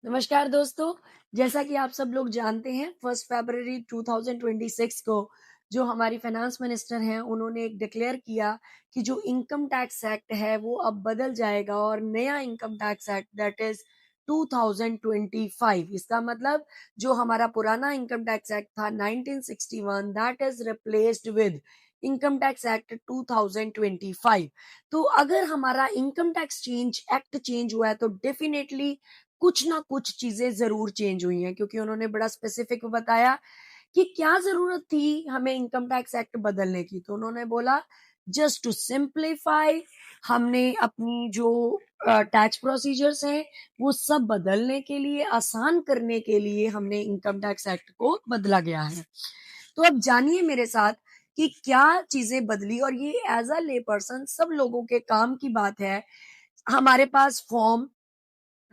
नमस्कार दोस्तों, जैसा कि आप सब लोग जानते हैं 1 फरवरी 2026 को जो हमारी फाइनेंस मिनिस्टर हैं, उन्होंने एक डिक्लेयर किया कि जो इनकम टैक्स एक्ट है वो अब बदल जाएगा और नया income tax act that is 2025 इसका मतलब जो हमारा पुराना इनकम टैक्स एक्ट था 1961 that is replaced with income tax act 2025। तो अगर हमारा इनकम टैक्स चेंज हुआ है तो डेफिनिटली कुछ ना कुछ चीजें जरूर चेंज हुई हैं क्योंकि उन्होंने बड़ा स्पेसिफिक बताया कि क्या जरूरत थी हमें इनकम टैक्स एक्ट बदलने की। तो उन्होंने बोला जस्ट टू सिंप्लीफाई, हमने अपनी जो टैक्स प्रोसीजर्स हैं वो सब बदलने के लिए, आसान करने के लिए हमने इनकम टैक्स एक्ट को बदला गया है। तो अब जानिए मेरे साथ कि क्या चीजें बदली, और ये एज अ ले पर्सन सब लोगों के काम की बात है। हमारे पास फॉर्म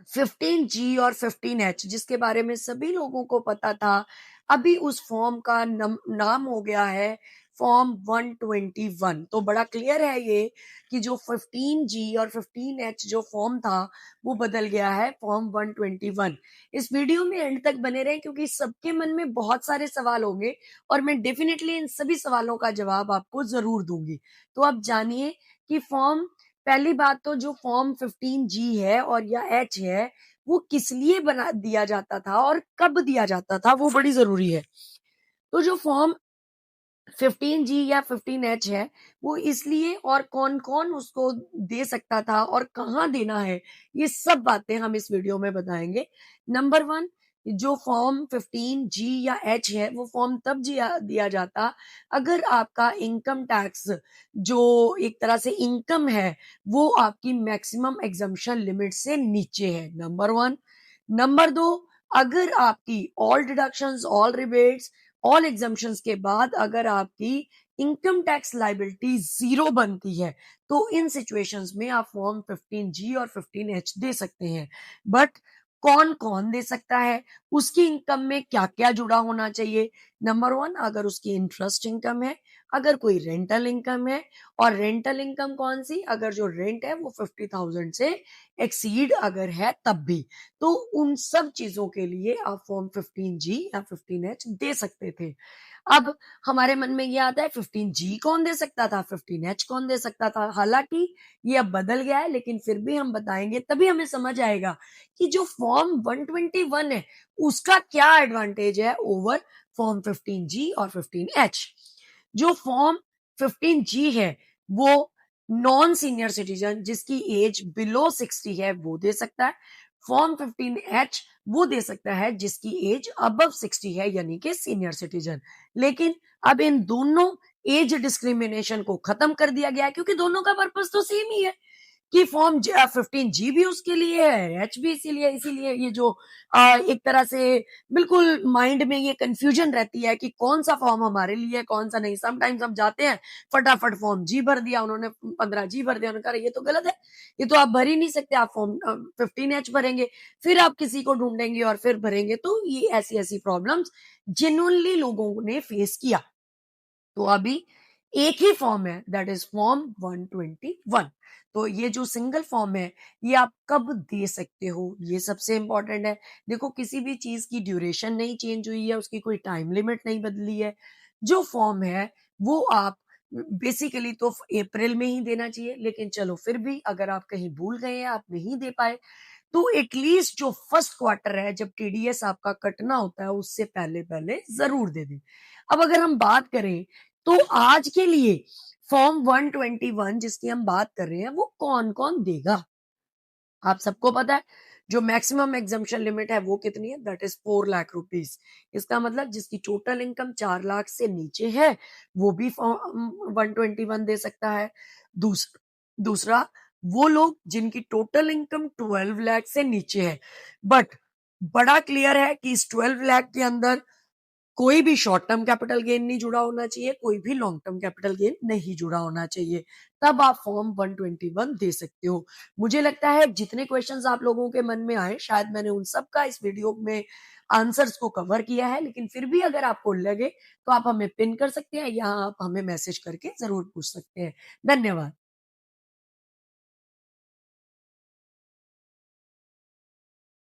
15G और 15H जिसके बारे में सभी लोगों को पता था, अभी उस फॉर्म का नाम हो गया है फॉर्म 121। तो बड़ा क्लियर है ये कि जो 15G और 15H जो फॉर्म था वो बदल गया है फॉर्म 121। इस वीडियो में एंड तक बने रहें क्योंकि सबके मन में बहुत सारे सवाल होंगे और मैं डेफिनेटली इन सभी सवालों का जवाब आपको जरूर दूंगी। तो अब जानिए कि फॉर्म, पहली बात तो जो फॉर्म 15G है और या एच है वो किस लिए बना दिया जाता था और कब दिया जाता था वो बड़ी जरूरी है। तो जो फॉर्म 15G या 15H है वो इसलिए, और कौन कौन उसको दे सकता था और कहाँ देना है, ये सब बातें हम इस वीडियो में बताएंगे। नंबर वन, जो फॉर्म 15G या H है वो फॉर्म तब दिया जाता अगर आपका इनकम टैक्स जो एक तरह से इनकम है वो आपकी मैक्सिमम एग्जम्पशन लिमिट से नीचे है, नंबर वन। नंबर दो, अगर आपकी all deductions, all rebates, all exemptions के बाद अगर आपकी इनकम टैक्स लाइबिलिटी जीरो बनती है तो इन सिचुएशंस में आप फॉर्म 15G और 15H दे सकते हैं। बट कौन कौन दे सकता है, उसकी इनकम में क्या क्या जुड़ा होना चाहिए। नंबर वन, अगर उसकी इंटरेस्ट इनकम है, अगर कोई रेंटल इनकम है, और रेंटल इनकम कौन सी, अगर जो रेंट है वो 50,000 से एक्सीड अगर है तब भी, तो उन सब चीजों के लिए आप फॉर्म 15G या 15H दे सकते थे। अब हमारे मन में ये आता है 15G कौन दे सकता था, 15H कौन दे सकता था। हालांकि ये अब बदल गया है लेकिन फिर भी हम बताएंगे, तभी हमें समझ आएगा कि जो फॉर्म 121 है उसका क्या एडवांटेज है ओवर फॉर्म 15G और 15H। जो फॉर्म 15G है वो नॉन सीनियर सिटीजन जिसकी एज बिलो 60 है वो दे सकता है। फॉर्म 15H वो दे सकता है जिसकी एज अबव 60 है यानी कि सीनियर सिटीजन। लेकिन अब इन दोनों एज डिस्क्रिमिनेशन को खत्म कर दिया गया है क्योंकि दोनों का पर्पस तो सेम ही है कि फॉर्म 15G भी उसके लिए है, एच भी इसीलिए इसीलिए ये जो एक तरह से बिल्कुल माइंड में ये कंफ्यूजन रहती है कि कौन सा फॉर्म हमारे लिए है कौन सा नहीं। समटाइम्स हम जाते हैं फटाफट फॉर्म जी भर दिया, उन्होंने 15G भर दिया, उन्होंने कहा ये तो गलत है, ये तो आप भर ही नहीं सकते, आप फॉर्म 15H भरेंगे, फिर आप किसी को ढूंढेंगे और फिर भरेंगे। तो ये ऐसी ऐसी प्रॉब्लम्स जेन्युइनली लोगों ने फेस किया। तो अभी एक ही फॉर्म है दैट इज फॉर्म 121। तो ये जो सिंगल फॉर्म है ये आप कब दे सकते हो ये सबसे इंपॉर्टेंट है। देखो, किसी भी चीज की ड्यूरेशन नहीं चेंज हुई है, उसकी कोई टाइम लिमिट नहीं बदली है। जो फॉर्म है वो आप बेसिकली तो अप्रैल में ही देना चाहिए, लेकिन चलो फिर भी अगर आप कहीं भूल गए, आप नहीं दे पाए, तो एटलीस्ट जो फर्स्ट क्वार्टर है जब टीडीएस आपका कटना होता है उससे पहले पहले जरूर दे दें। अब अगर हम बात करें तो आज के लिए फॉर्म 121 जिसकी हम बात कर रहे हैं वो कौन कौन देगा, आप सबको पता है। जो मैक्सिमम एग्जम्पशन लिमिट है वो कितनी है, दैट इज 4 लाख रुपीज। इसका मतलब जिसकी टोटल इनकम 4 लाख से नीचे है वो भी फॉर्म 121 दे सकता है। दूसरा दूसरा वो लोग जिनकी टोटल इनकम 12 लाख से नीचे है, बट बड़ा क्लियर है कि इस 12 लाख के अंदर कोई भी शॉर्ट टर्म कैपिटल गेन नहीं जुड़ा होना चाहिए, कोई भी लॉन्ग टर्म कैपिटल गेन नहीं जुड़ा होना चाहिए, तब आप फॉर्म 121 दे सकते हो। मुझे लगता है जितने क्वेश्चंस आप लोगों के मन में आए शायद मैंने उन सब का इस वीडियो में आंसर्स को कवर किया है, लेकिन फिर भी अगर आपको लगे तो आप हमें पिन कर सकते हैं या आप हमें मैसेज करके जरूर पूछ सकते हैं। धन्यवाद।